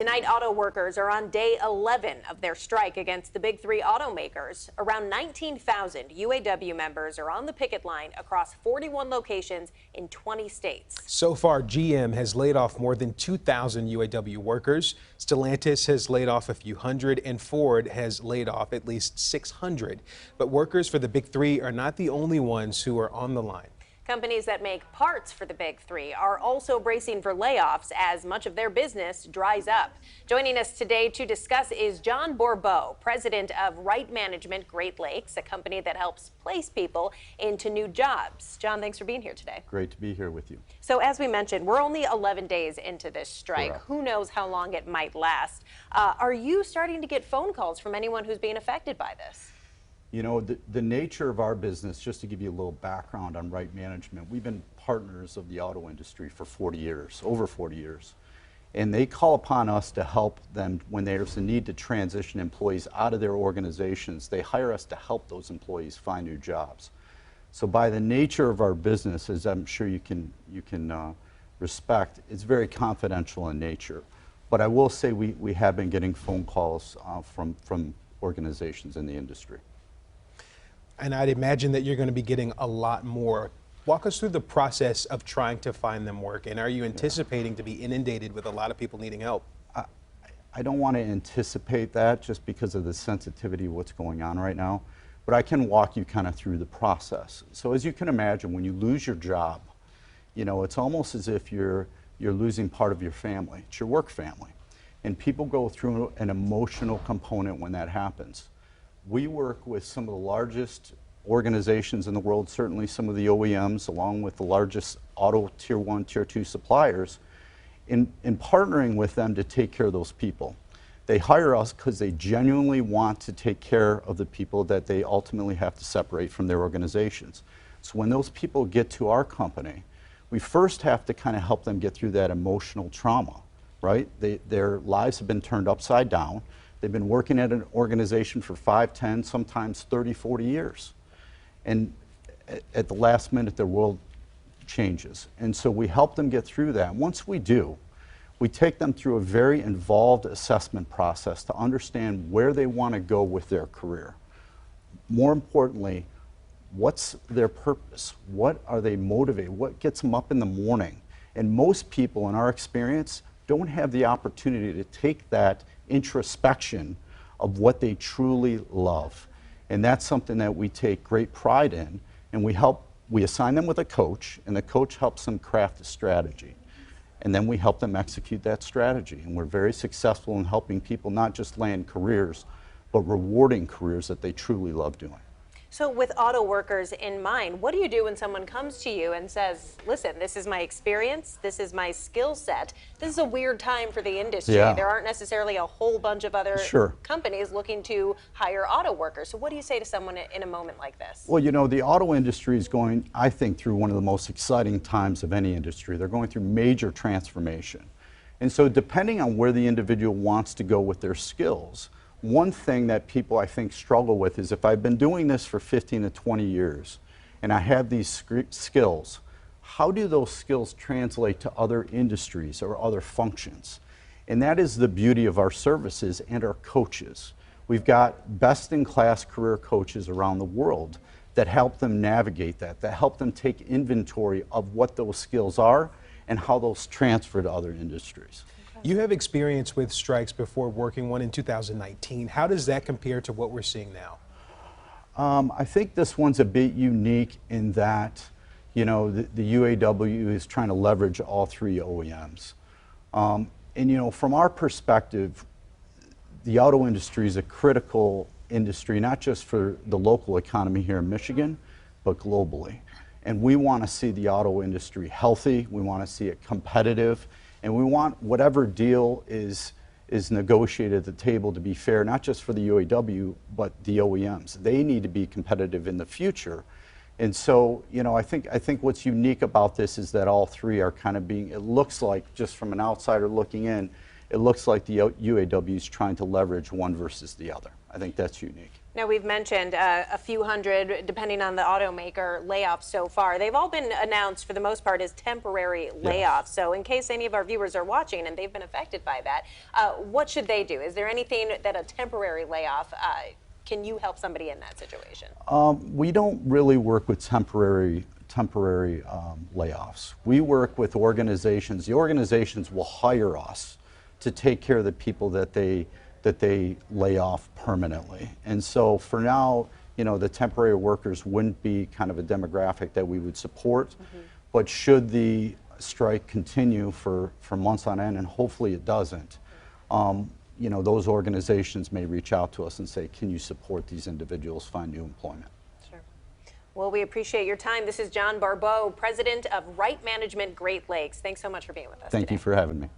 Tonight, auto workers are on day 11 of their strike against the big three automakers. Around 19,000 UAW members are on the picket line across 41 locations in 20 states. So far, GM has laid off more than 2,000 UAW workers. Stellantis has laid off a few hundred, and Ford has laid off at least 600. But workers for the big three are not the only ones who are on the line. Companies that make parts for the big three are also bracing for layoffs as much of their business dries up. Joining us today to discuss is John Bourbeau, president of Right Management Great Lakes, a company that helps place people into new jobs. John, thanks for being here today. Great to be here with you. So as we mentioned, we're only 11 days into this strike. Correct. Who knows how long it might last? Are you starting to get phone calls from anyone who's being affected by this? You know, the nature of our business, just to give you a little background on Right Management, we've been partners of the auto industry for 40 years, over 40 years. And they call upon us to help them when there's a need to transition employees out of their organizations. They hire us to help those employees find new jobs. So by the nature of our business, as I'm sure you can respect, it's very confidential in nature. But I will say we have been getting phone calls from organizations in the industry. And I'd imagine that you're going to be getting a lot more. Walk us through the process of trying to find them work, and are you anticipating to be inundated with a lot of people needing help? I don't want to anticipate that just because of the sensitivity of what's going on right now, but I can walk you kind of through the process. So as you can imagine, when you lose your job, you know, it's almost as if you're losing part of your family. It's your work family. And people go through an emotional component when that happens. We work with some of the largest organizations in the world, certainly some of the OEMs, along with the largest auto tier 1, tier 2 suppliers, in partnering with them to take care of those people. They hire us because they genuinely want to take care of the people that they ultimately have to separate from their organizations. So when those people get to our company, we first have to kind of help them get through that emotional trauma, right? Their lives have been turned upside down. They've been working at an organization for 5, 10, sometimes 30, 40 years. And at the last minute, their world changes. And so we help them get through that. Once we do, we take them through a very involved assessment process to understand where they want to go with their career. More importantly, what's their purpose? What are they motivated? What gets them up in the morning? And most people, in our experience, don't have the opportunity to take that introspection of what they truly love. And that's something that we take great pride in, and we assign them with a coach, and the coach helps them craft a strategy. And then we help them execute that strategy. And we're very successful in helping people not just land careers, but rewarding careers that they truly love doing. So with auto workers in mind, what do you do when someone comes to you and says, listen, this is my experience, this is my skill set, this is a weird time for the industry. Yeah. There aren't necessarily a whole bunch of other companies looking to hire auto workers. So what do you say to someone in a moment like this? Well, you know, the auto industry is going, I think, through one of the most exciting times of any industry. They're going through major transformation. And so depending on where the individual wants to go with their skills, one thing that people, I think, struggle with is if I've been doing this for 15 to 20 years and I have these skills, how do those skills translate to other industries or other functions? And that is the beauty of our services and our coaches. We've got best-in-class career coaches around the world that help them navigate that help them take inventory of what those skills are and how those transfer to other industries. You have experience with strikes before, working one in 2019. How does that compare to what we're seeing now? I think this one's a bit unique in that, you know, the UAW is trying to leverage all three OEMs. And, you know, from our perspective, the auto industry is a critical industry, not just for the local economy here in Michigan, but globally. And we want to see the auto industry healthy. We want to see it competitive. And we want whatever deal is negotiated at the table to be fair, not just for the UAW, but the OEMs. They need to be competitive in the future. And so, you know, I think what's unique about this is that all three are kind of being, it looks like, just from an outsider looking in, it looks like the UAW is trying to leverage one versus the other. I think that's unique. Now, we've mentioned a few hundred, depending on the automaker, layoffs so far. They've all been announced, for the most part, as temporary layoffs. So in case any of our viewers are watching and they've been affected by that, what should they do? Is there anything that a temporary layoff, can you help somebody in that situation? We don't really work with temporary layoffs. We work with organizations. The organizations will hire us to take care of the people that they lay off permanently. And so for now, you know, the temporary workers wouldn't be kind of a demographic that we would support. But should the strike continue for months on end, and hopefully it doesn't, you know, those organizations may reach out to us and say, can you support these individuals find new employment? Sure. Well, we appreciate your time. This is John Bourbeau, president of Right Management Great Lakes. Thanks so much for being with us Thank today. you for having me.